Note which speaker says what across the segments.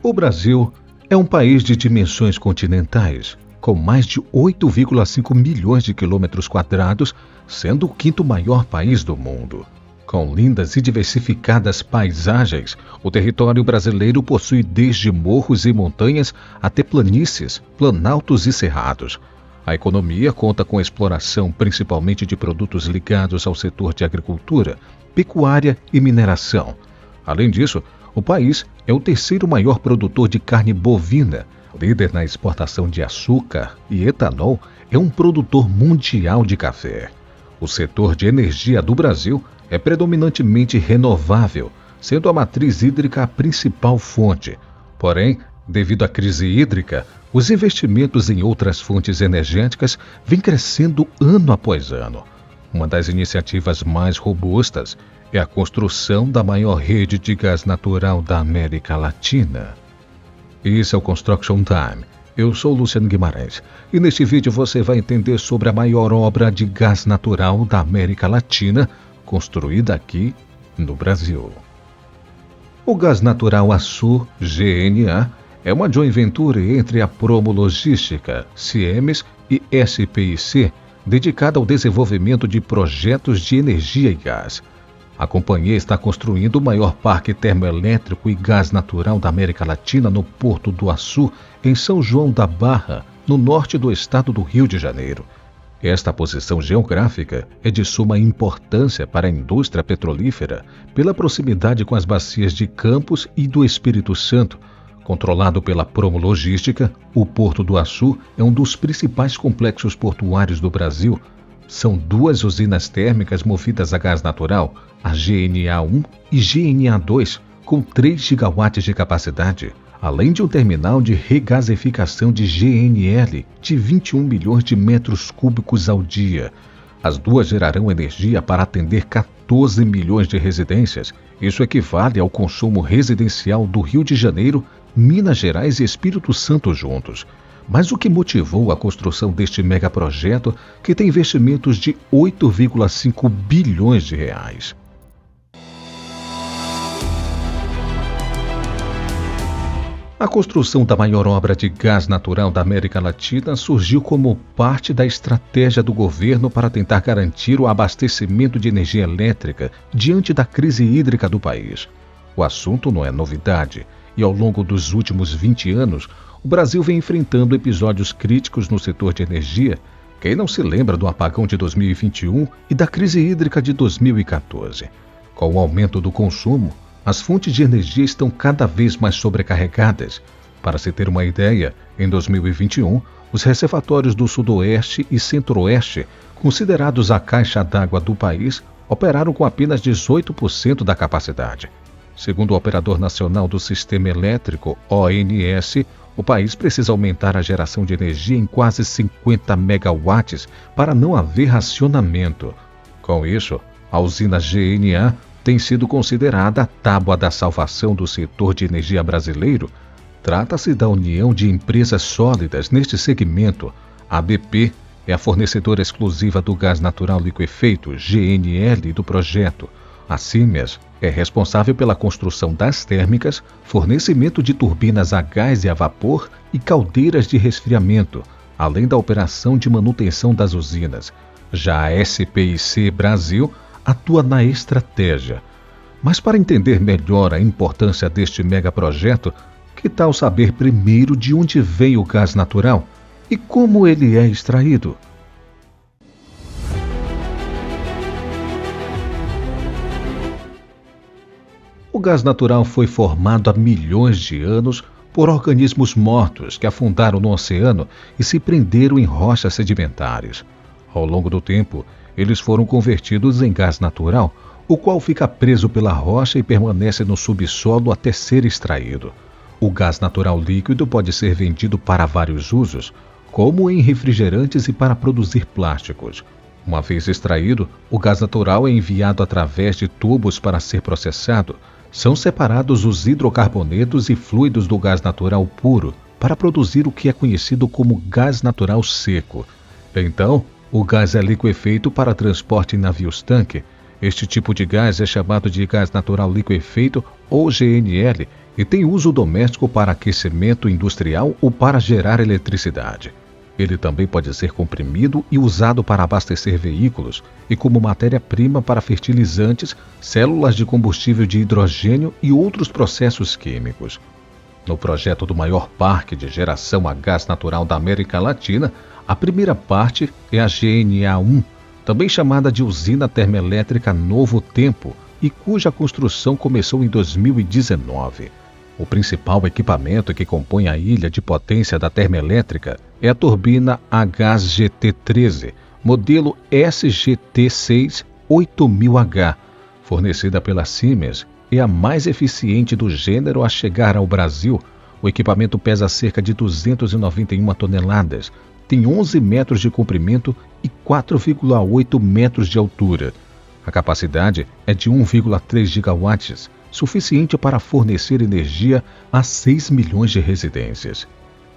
Speaker 1: O Brasil é um país de dimensões continentais, com mais de 8,5 milhões de quilômetros quadrados, sendo o quinto maior país do mundo. Com lindas e diversificadas paisagens, o território brasileiro possui desde morros e montanhas até planícies, planaltos e cerrados. A economia conta com a exploração principalmente de produtos ligados ao setor de agricultura, pecuária e mineração. Além disso, o país é o terceiro maior produtor de carne bovina, líder na exportação de açúcar e etanol, é um produtor mundial de café. O setor de energia do Brasil é predominantemente renovável, sendo a matriz hídrica a principal fonte. Porém, devido à crise hídrica, os investimentos em outras fontes energéticas vêm crescendo ano após ano. Uma das iniciativas mais robustas é a construção da maior rede de gás natural da América Latina. Isso é o Construction Time. Eu sou Luciano Guimarães e neste vídeo você vai entender sobre a maior obra de gás natural da América Latina, construída aqui no Brasil. O Gás Natural Açu, GNA, é uma joint venture entre a Promo Logística, Siemens e SPIC, dedicada ao desenvolvimento de projetos de energia e gás. A companhia está construindo o maior parque termoelétrico e gás natural da América Latina no Porto do Açu, em São João da Barra, no norte do estado do Rio de Janeiro. Esta posição geográfica é de suma importância para a indústria petrolífera, pela proximidade com as bacias de Campos e do Espírito Santo. Controlado pela Promo Logística, o Porto do Açu é um dos principais complexos portuários do Brasil. São duas usinas térmicas movidas a gás natural, a GNA1 e GNA2, com 3 gigawatts de capacidade, além de um terminal de regasificação de GNL de 21 milhões de metros cúbicos ao dia. As duas gerarão energia para atender 14 milhões de residências. Isso equivale ao consumo residencial do Rio de Janeiro, Minas Gerais e Espírito Santo juntos. Mas o que motivou a construção deste megaprojeto, que tem investimentos de 8,5 bilhões de reais? A construção da maior obra de gás natural da América Latina surgiu como parte da estratégia do governo para tentar garantir o abastecimento de energia elétrica diante da crise hídrica do país. O assunto não é novidade e, ao longo dos últimos 20 anos, o Brasil vem enfrentando episódios críticos no setor de energia. Quem não se lembra do apagão de 2021 e da crise hídrica de 2014? Com o aumento do consumo, as fontes de energia estão cada vez mais sobrecarregadas. Para se ter uma ideia, em 2021, os reservatórios do Sudoeste e Centro-Oeste, considerados a caixa d'água do país, operaram com apenas 18% da capacidade. Segundo o Operador Nacional do Sistema Elétrico, ONS, o país precisa aumentar a geração de energia em quase 50 megawatts para não haver racionamento. Com isso, a usina GNA tem sido considerada a tábua da salvação do setor de energia brasileiro. Trata-se da união de empresas sólidas neste segmento. A BP é a fornecedora exclusiva do gás natural liquefeito, GNL, do projeto. A Siemens é responsável pela construção das térmicas, fornecimento de turbinas a gás e a vapor e caldeiras de resfriamento, além da operação de manutenção das usinas. Já a SPIC Brasil atua na estratégia. Mas para entender melhor a importância deste megaprojeto, que tal saber primeiro de onde vem o gás natural e como ele é extraído? O gás natural foi formado há milhões de anos por organismos mortos que afundaram no oceano e se prenderam em rochas sedimentares. Ao longo do tempo, eles foram convertidos em gás natural, o qual fica preso pela rocha e permanece no subsolo até ser extraído. O gás natural líquido pode ser vendido para vários usos, como em refrigerantes e para produzir plásticos. Uma vez extraído, o gás natural é enviado através de tubos para ser processado. São separados os hidrocarbonetos e fluidos do gás natural puro para produzir o que é conhecido como gás natural seco. Então, o gás é liquefeito para transporte em navios-tanque. Este tipo de gás é chamado de gás natural liquefeito ou GNL e tem uso doméstico para aquecimento industrial ou para gerar eletricidade. Ele também pode ser comprimido e usado para abastecer veículos e como matéria-prima para fertilizantes, células de combustível de hidrogênio e outros processos químicos. No projeto do maior parque de geração a gás natural da América Latina, a primeira parte é a GNA1, também chamada de Usina Termoelétrica Novo Tempo, e cuja construção começou em 2019. O principal equipamento que compõe a ilha de potência da termoelétrica é a turbina a gás GT13, modelo SGT6 8000H, fornecida pela Siemens. É a mais eficiente do gênero a chegar ao Brasil. O equipamento pesa cerca de 291 toneladas, tem 11 metros de comprimento e 4,8 metros de altura. A capacidade é de 1,3 gigawatts, suficiente para fornecer energia a 6 milhões de residências.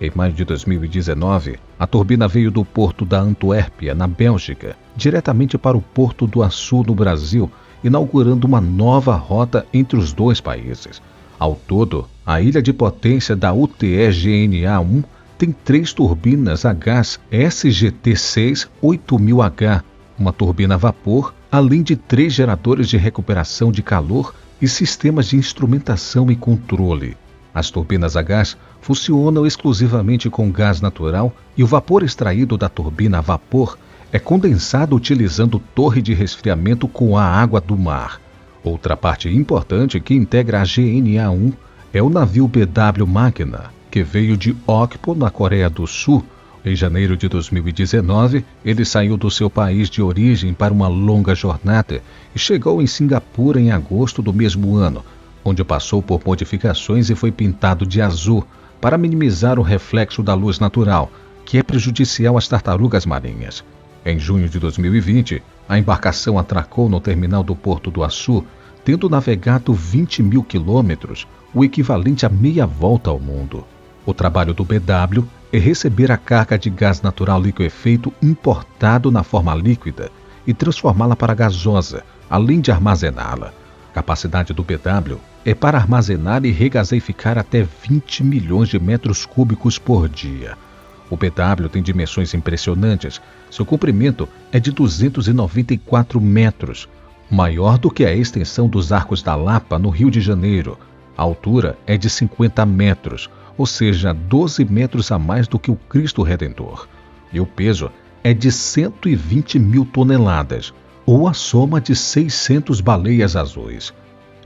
Speaker 1: Em maio de 2019, a turbina veio do porto da Antuérpia, na Bélgica, diretamente para o Porto do Açu, no Brasil, inaugurando uma nova rota entre os dois países. Ao todo, a ilha de potência da UTE-GNA1 tem 3 turbinas a gás SGT6 8000H, uma turbina a vapor, além de 3 geradores de recuperação de calor e sistemas de instrumentação e controle. As turbinas a gás funcionam exclusivamente com gás natural e o vapor extraído da turbina a vapor é condensado utilizando torre de resfriamento com a água do mar. Outra parte importante que integra a GNA1 é o navio BW Magna, que veio de Okpo, na Coreia do Sul. Em janeiro de 2019, ele saiu do seu país de origem para uma longa jornada e chegou em Singapura em agosto do mesmo ano, onde passou por modificações e foi pintado de azul para minimizar o reflexo da luz natural, que é prejudicial às tartarugas marinhas. Em junho de 2020, a embarcação atracou no terminal do Porto do Açu, tendo navegado 20 mil quilômetros, o equivalente a meia volta ao mundo. O trabalho do BW é receber a carga de gás natural liquefeito importado na forma líquida e transformá-la para gasosa, além de armazená-la. A capacidade do BW é para armazenar e regasificar até 20 milhões de metros cúbicos por dia. O BW tem dimensões impressionantes. Seu comprimento é de 294 metros, maior do que a extensão dos Arcos da Lapa, no Rio de Janeiro. A altura é de 50 metros, ou seja, 12 metros a mais do que o Cristo Redentor. E o peso é de 120 mil toneladas, ou a soma de 600 baleias azuis.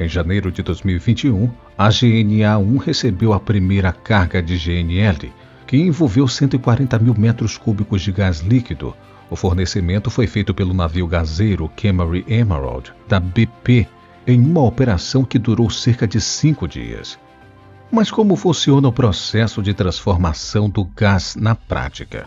Speaker 1: Em janeiro de 2021, a GNA1 recebeu a primeira carga de GNL, que envolveu 140 mil metros cúbicos de gás líquido. O fornecimento foi feito pelo navio gazeiro Camry Emerald, da BP, em uma operação que durou cerca de 5 dias. Mas como funciona o processo de transformação do gás na prática?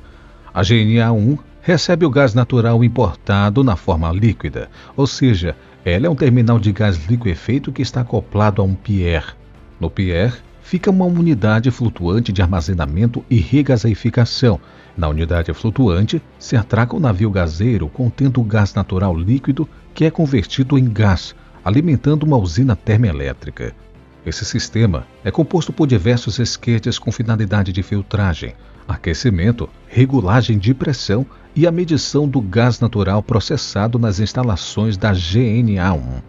Speaker 1: A GNA1 recebe o gás natural importado na forma líquida, ou seja, ela é um terminal de gás liquefeito que está acoplado a um pier. No pier fica uma unidade flutuante de armazenamento e regasificação. Na unidade flutuante se atraca o navio gazeiro contendo o gás natural líquido que é convertido em gás, alimentando uma usina termoelétrica. Esse sistema é composto por diversos esquetes com finalidade de filtragem, aquecimento, regulagem de pressão e a medição do gás natural processado nas instalações da GNA1.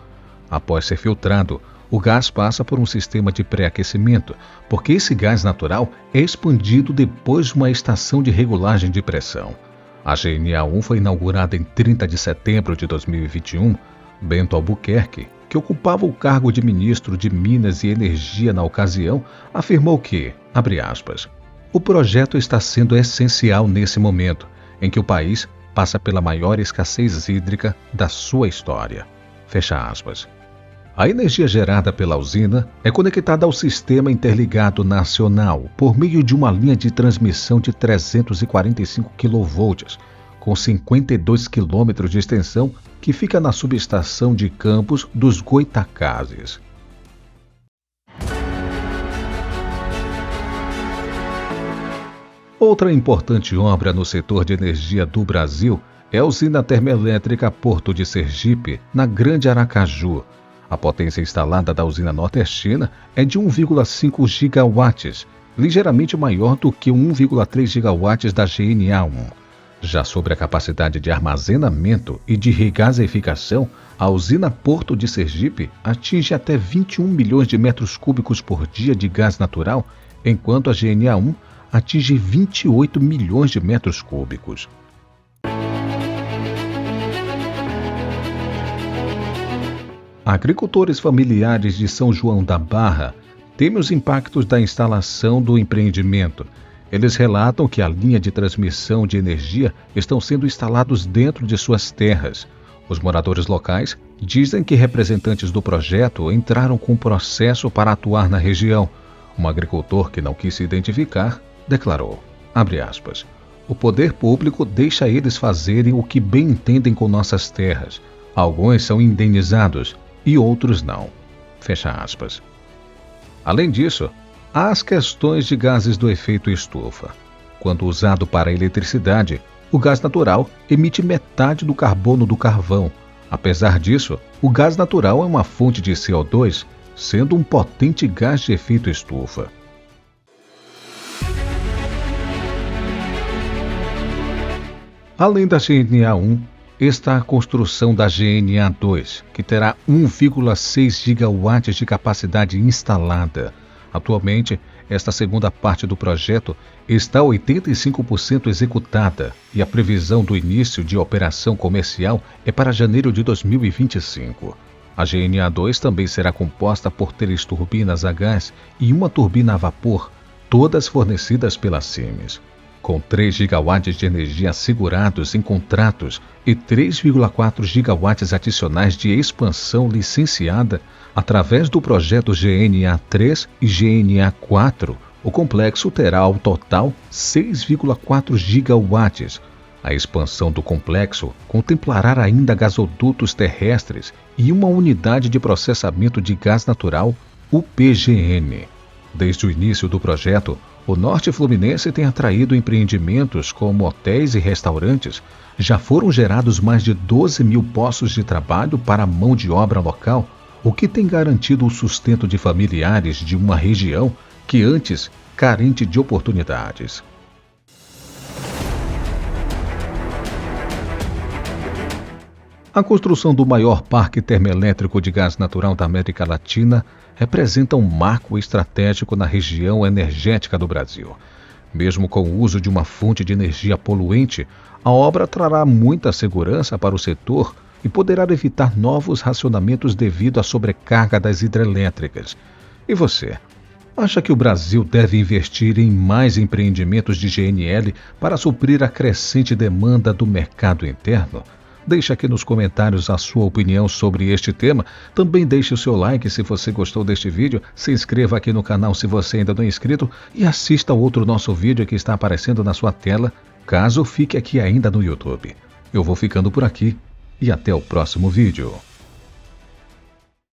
Speaker 1: Após ser filtrado, o gás passa por um sistema de pré-aquecimento, porque esse gás natural é expandido depois de uma estação de regulagem de pressão. A GNA1 foi inaugurada em 30 de setembro de 2021. Bento Albuquerque, que ocupava o cargo de ministro de Minas e Energia na ocasião, afirmou que, abre aspas, o projeto está sendo essencial nesse momento, em que o país passa pela maior escassez hídrica da sua história. Fecha aspas. A energia gerada pela usina é conectada ao Sistema Interligado Nacional por meio de uma linha de transmissão de 345 kV, com 52 km de extensão, que fica na subestação de Campos dos Goitacazes. Outra importante obra no setor de energia do Brasil é a usina termoelétrica Porto de Sergipe, na Grande Aracaju. A potência instalada da usina nordestina é de 1,5 gigawatts, ligeiramente maior do que 1,3 gigawatts da GNA1. Já sobre a capacidade de armazenamento e de regasificação, a usina Porto de Sergipe atinge até 21 milhões de metros cúbicos por dia de gás natural, enquanto a GNA1 atinge 28 milhões de metros cúbicos. Agricultores familiares de São João da Barra temem os impactos da instalação do empreendimento. Eles relatam que a linha de transmissão de energia estão sendo instalados dentro de suas terras. Os moradores locais dizem que representantes do projeto entraram com processo para atuar na região. Um agricultor que não quis se identificar declarou, abre aspas, o poder público deixa eles fazerem o que bem entendem com nossas terras. Alguns são indenizados e outros não. Fecha aspas. Além disso, há as questões de gases do efeito estufa. Quando usado para a eletricidade, o gás natural emite metade do carbono do carvão. Apesar disso, o gás natural é uma fonte de CO2, sendo um potente gás de efeito estufa. Além da GNA1, está a construção da GNA2, que terá 1,6 gigawatts de capacidade instalada. Atualmente, esta segunda parte do projeto está 85% executada e a previsão do início de operação comercial é para janeiro de 2025. A GNA2 também será composta por 3 turbinas a gás e uma turbina a vapor, todas fornecidas pela Siemens. Com 3 gigawatts de energia assegurados em contratos e 3,4 gigawatts adicionais de expansão licenciada, através do projeto GNA3 e GNA4, o complexo terá ao total 6,4 gigawatts. A expansão do complexo contemplará ainda gasodutos terrestres e uma unidade de processamento de gás natural, UPGN. Desde o início do projeto, o Norte Fluminense tem atraído empreendimentos como hotéis e restaurantes. Já foram gerados mais de 12 mil postos de trabalho para a mão de obra local, o que tem garantido o sustento de familiares de uma região que antes carente de oportunidades. A construção do maior parque termoelétrico de gás natural da América Latina representa um marco estratégico na região energética do Brasil. Mesmo com o uso de uma fonte de energia poluente, a obra trará muita segurança para o setor e poderá evitar novos racionamentos devido à sobrecarga das hidrelétricas. E você? Acha que o Brasil deve investir em mais empreendimentos de GNL para suprir a crescente demanda do mercado interno? Deixe aqui nos comentários a sua opinião sobre este tema. Também deixe o seu like se você gostou deste vídeo, se inscreva aqui no canal se você ainda não é inscrito e assista ao outro nosso vídeo que está aparecendo na sua tela, caso fique aqui ainda no YouTube. Eu vou ficando por aqui e até o próximo vídeo.